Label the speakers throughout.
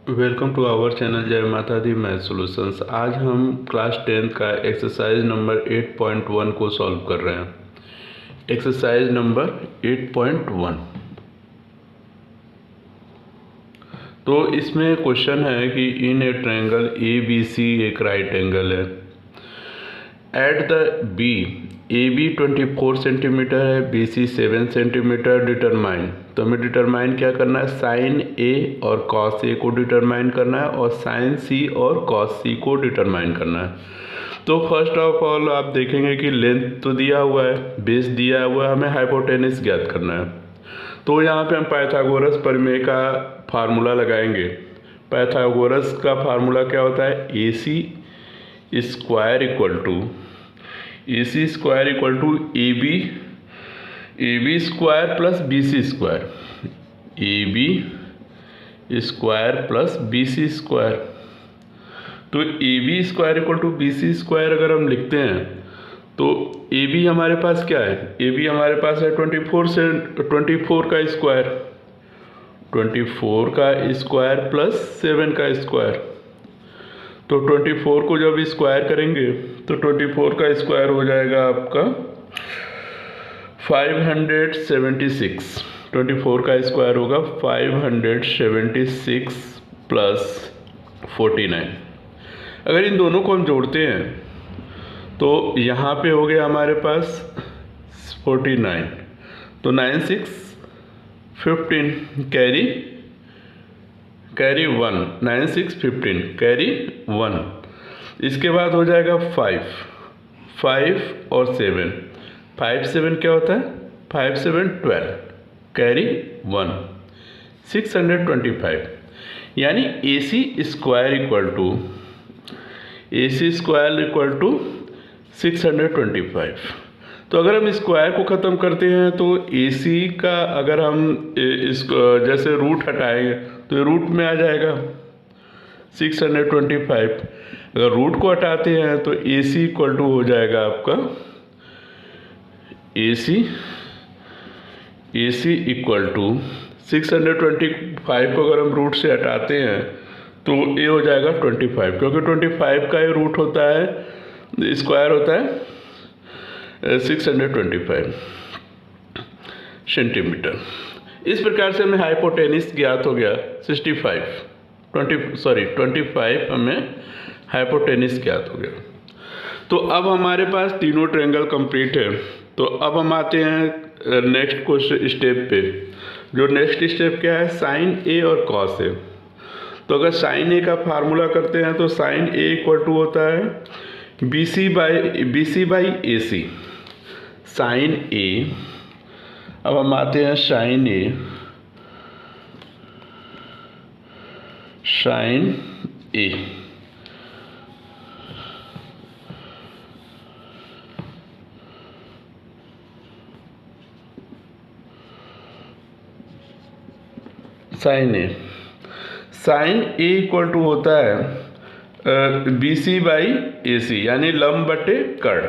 Speaker 1: Welcome to our channel जय माता दी math solutions. आज हम क्लास 10th का एक्सरसाइज नंबर 8.1 को सॉल्व कर रहे हैं। Exercise number 8.1। तो इसमें क्वेश्चन है कि इन ए ट्रायंगल ए बी सी एक राइट एंगल है। At the B A B 24 centimetre है, बी सी 7 सेंटीमीटर। डिटरमाइन, तो हमें डिटरमाइन क्या करना है, साइन ए और कॉस ए को डिटरमाइन करना है और साइन सी और कॉस सी को डिटरमाइन करना है। तो फर्स्ट ऑफ ऑल आप देखेंगे कि लेंथ तो दिया हुआ है, बेस दिया हुआ है, हमें हाइपोटेनस ज्ञात करना है। तो यहाँ पे हम पाइथागोरस प्रमेय का फार्मूला लगाएंगे। पाइथागोरस का फार्मूला क्या होता है, A C square equal to A B square plus B C square, A B square plus B C square. तो A B square equal to B C square अगर हम लिखते हैं तो ए बी हमारे पास क्या है, ए बी हमारे पास है 24 का स्क्वायर, 24 का स्क्वायर प्लस 7 का स्क्वायर। तो 24 को जब स्क्वायर करेंगे तो 24 का स्क्वायर हो जाएगा आपका 576। 24 का स्क्वायर होगा 576 प्लस 49। अगर इन दोनों को हम जोड़ते हैं तो यहाँ पे हो गया हमारे पास 49, तो 9 6 15 कैरी 1, 9 6 15 कैरी 1। इसके बाद हो जाएगा 5 और 7, 5 7 क्या होता है, 5 7 12 कैरी 1, 625। यानी ए सी स्क्वायर इक्वल टू 625। तो अगर हम स्क्वायर को ख़त्म करते हैं तो ए सी का अगर हम इसको जैसे रूट हटाएंगे तो रूट में आ जाएगा 625। अगर रूट को हटाते हैं तो ए सी इक्वल टू हो जाएगा आपका ए सी इक्वल टू 625 को अगर हम रूट से हटाते हैं तो ये हो जाएगा 25, क्योंकि 25 का ये रूट होता है, स्क्वायर होता है 625 सेंटीमीटर। इस प्रकार से हमें हाइपोटेनस ज्ञात हो गया 25 हमें हाइपोटेनस ज्ञात हो गया। तो अब हमारे पास तीनों ट्रायंगल कंप्लीट है। तो अब हम आते हैं नेक्स्ट क्वेश्चन स्टेप पे। जो नेक्स्ट स्टेप क्या है, साइन ए और कॉस ए। तो अगर साइन ए का फार्मूला करते हैं तो साइन ए इक्वल टू होता है B C by A C, sine A. अब हम आते हैं sine A, sine A sine A equal to होता है बी सी बाई ए सी, यानी लंब बटे कर्ण,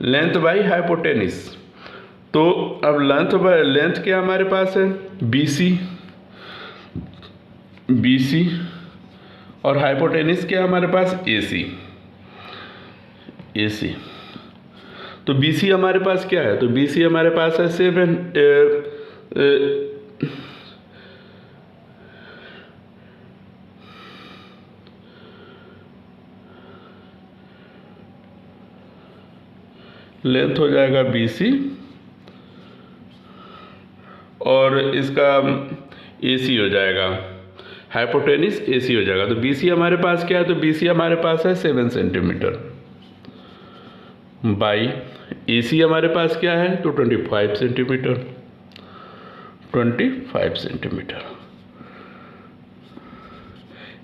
Speaker 1: लेंथ बाई हाइपोटेनिस। तो अब लेंथ क्या हमारे पास है, बी सी और हाइपोटेनिस क्या हमारे पास, ए सी। तो बी सी हमारे पास क्या है, तो बी सी हमारे पास है 7। लेंथ हो जाएगा बी सी और इसका ए सी हो जाएगा, हाइपोटेनिस ए सी हो जाएगा। तो बी सी हमारे पास क्या है, तो बी सी हमारे पास है 7 सेंटीमीटर बाई ए सी हमारे पास क्या है, तो 25 सेंटीमीटर।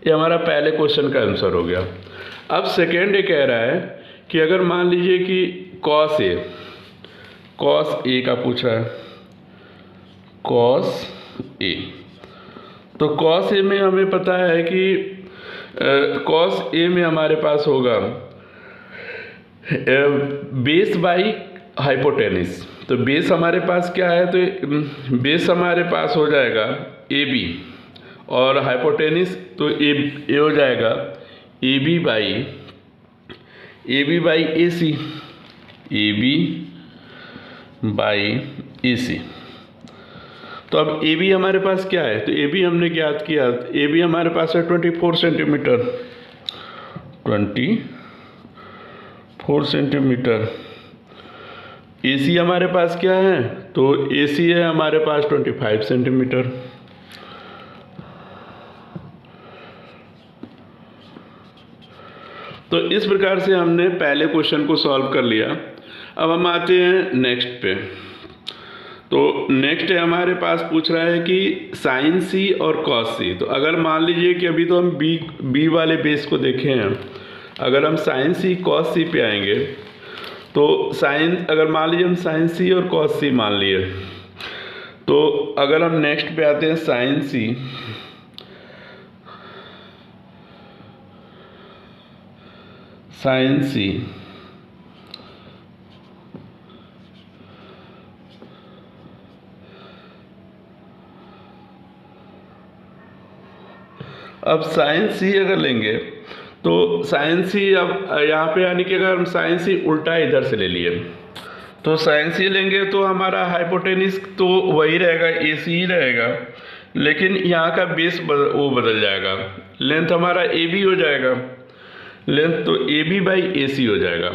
Speaker 1: ये हमारा पहले क्वेश्चन का आंसर हो गया। अब सेकेंड ये कह रहा है कि अगर मान लीजिए कि कॉस ए का पूछा है, कॉस ए। तो कॉस ए में हमें पता है कि कॉस ए में हमारे पास होगा बेस बाई हाइपोटेनिस। तो बेस हमारे पास क्या है, तो बेस हमारे पास हो जाएगा ए बी और हाइपोटेनिस तो ए हो जाएगा A B by A C, A B by A C. तो अब ए बी हमारे पास क्या है, तो ए बी हमने ज्ञात किया, ए बी हमारे पास है 24 सेंटीमीटर, 24 सेंटीमीटर। ए सी हमारे पास क्या है, तो ए सी है हमारे पास 25 सेंटीमीटर। तो इस प्रकार से हमने पहले क्वेश्चन को सॉल्व कर लिया। अब हम आते हैं नेक्स्ट पे। तो नेक्स्ट है हमारे पास पूछ रहा है कि साइन सी और कॉस सी। तो अगर मान लीजिए कि अभी तो हम बी वाले बेस को देखे हैं, अगर हम साइन सी कॉस सी पे आएंगे तो अगर मान लीजिए हम साइन सी और कॉस सी मान लिए, तो अगर हम नेक्स्ट पे आते हैं साइन सी, साइन सी अब साइन सी अगर लेंगे तो साइन सी अब यहाँ पे यानी कि अगर हम साइन सी उल्टा इधर से ले लिए तो साइन सी लेंगे तो हमारा हाइपोटेनिस तो वही रहेगा, ए सी ही रहेगा, लेकिन यहाँ का बेस वो बदल जाएगा, लेंथ हमारा ए बी हो जाएगा, लेंथ तो ए बी बाई ए सी हो जाएगा।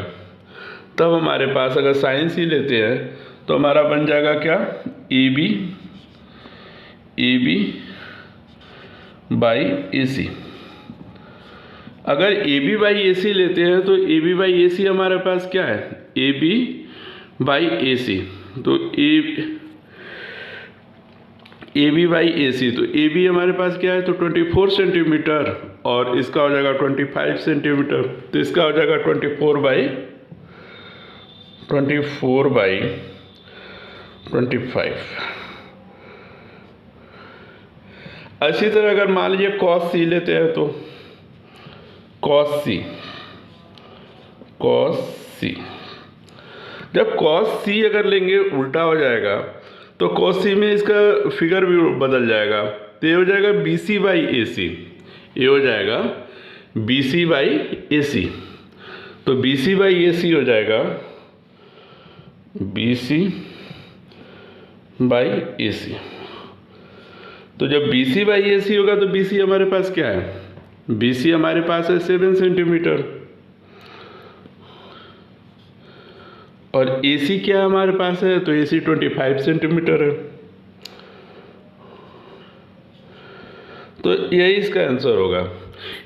Speaker 1: तब हमारे पास अगर साइन सी लेते हैं तो हमारा बन जाएगा क्या, ए बी बाई ए सी। अगर ए बी बाई ए सी लेते हैं तो ए बी बाई ए सी हमारे पास क्या है, ए बी बाई ए सी। तो A B by A C, तो ए बी हमारे पास क्या है, तो 24 सेंटीमीटर और इसका हो जाएगा 25 सेंटीमीटर, तो इसका हो जाएगा 24 बाई 25। इसी तरह अगर मान लीजिए कॉस सी लेते हैं तो कॉस सी, जब कॉस सी अगर लेंगे उल्टा हो जाएगा, तो कॉस सी में इसका फिगर भी बदल जाएगा, तो ये हो जाएगा बी सी बाई ए सी, ये हो जाएगा B C by A C. तो बी सी बाई ए सी हो जाएगा B C by A C. तो जब बी सी बाई ए सी होगा तो बी सी हमारे पास क्या है, बी सी हमारे पास है 7 सेंटीमीटर और ए सी क्या हमारे पास है, तो ए सी 25 सेंटीमीटर है। तो यही इसका आंसर होगा।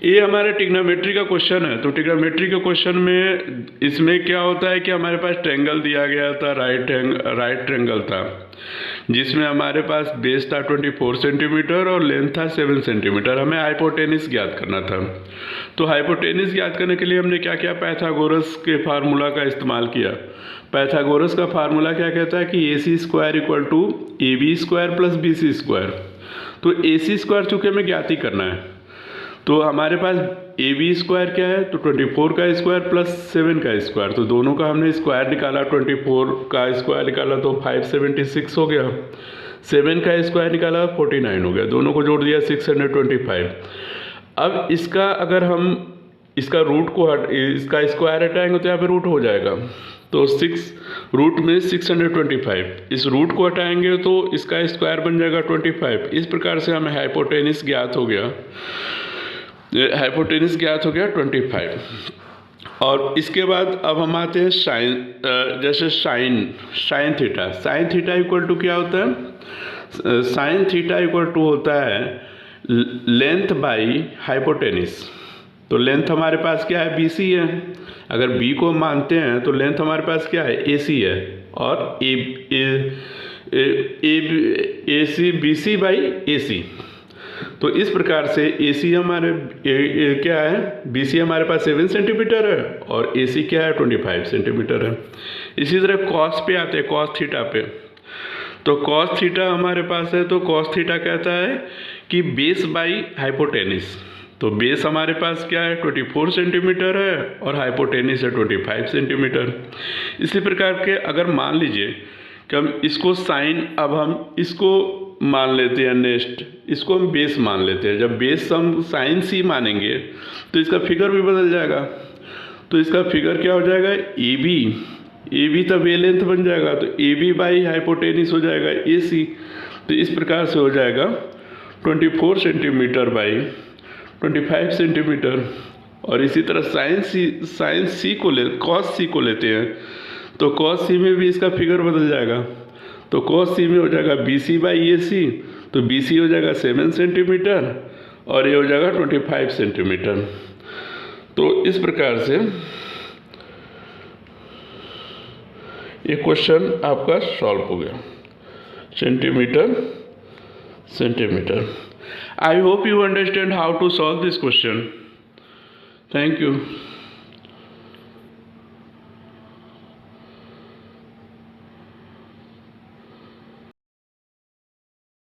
Speaker 1: ये हमारा ट्रिग्नोमेट्री का क्वेश्चन है। तो ट्रिग्नोमेट्री के क्वेश्चन में इसमें क्या होता है कि हमारे पास ट्रायंगल दिया गया था, राइट ट्रायंगल था, जिसमें हमारे पास बेस था 24 सेंटीमीटर और लेंथ था 7 सेंटीमीटर। हमें हाइपोटेनिस ज्ञात करना था। तो हाइपोटेनिस ज्ञात करने के लिए हमने क्या किया, पाइथागोरस के फार्मूला का इस्तेमाल किया। पाइथागोरस का फार्मूला क्या कहता है कि A C square equal to A B square plus B C square. तो ए सी स्क्वायर चूँकि हमें ज्ञात ही करना है, तो हमारे पास ए बी स्क्वायर क्या है, तो 24 का स्क्वायर प्लस 7 का स्क्वायर, तो दोनों का हमने स्क्वायर निकाला, 24 का स्क्वायर निकाला तो 576 हो गया, 7 का स्क्वायर निकाला 49 हो गया, दोनों को जोड़ दिया 625। अब इसका अगर हम इसका रूट को इसका स्क्वायर हटाएंगे तो यहाँ पे रूट हो जाएगा, तो 6 रूट में 625, इस रूट को हटाएंगे तो इसका स्क्वायर बन जाएगा 25। इस प्रकार से हमें हाइपोटेनिस ज्ञात हो गया, 25। और इसके बाद अब हम आते हैं जैसे साइन थीटा इक्वल टू क्या होता है, साइन थीटा इक्वल टू होता है लेंथ बाई हाइपोटेनिस। तो लेंथ हमारे पास क्या है, BC है। अगर B को मानते हैं तो लेंथ हमारे पास क्या है, AC है, और AC BC बाई AC। तो इस प्रकार से AC हमारे क्या है, BC हमारे पास 7 सेंटीमीटर है और AC क्या है 25 सेंटीमीटर है। इसी तरह कॉस पे आते हैं, कॉस थीटा पे। तो कॉस थीटा हमारे पास है, तो कॉस थीटा कहता है कि बेस बाई हाइपोटेनिस। तो बेस हमारे पास क्या है 24 सेंटीमीटर है और हाइपोटेनिस है 25 सेंटीमीटर। इसी प्रकार के अगर मान लीजिए कि हम इसको साइन, अब हम इसको मान लेते हैं नेक्स्ट, इसको हम बेस मान लेते हैं। जब बेस हम साइन सी मानेंगे तो इसका फिगर भी बदल जाएगा। तो इसका फिगर क्या हो जाएगा, ए बी तब ए लेंथ बन जाएगा, तो ए बी बाई हाइपोटेनिस हो जाएगा ए सी। तो इस प्रकार से हो जाएगा 24 सेंटीमीटर बाई 25 सेंटीमीटर। और इसी तरह साइन सी को कॉस सी को लेते हैं, तो कॉस सी में भी इसका फिगर बदल जाएगा। तो कॉस सी में हो जाएगा B C by A C, तो बी सी हो जाएगा 7 सेंटीमीटर और ये हो जाएगा 25 सेंटीमीटर। तो इस प्रकार से ये क्वेश्चन आपका सॉल्व हो गया। Centimetre. I hope you understand how to solve this question. Thank you.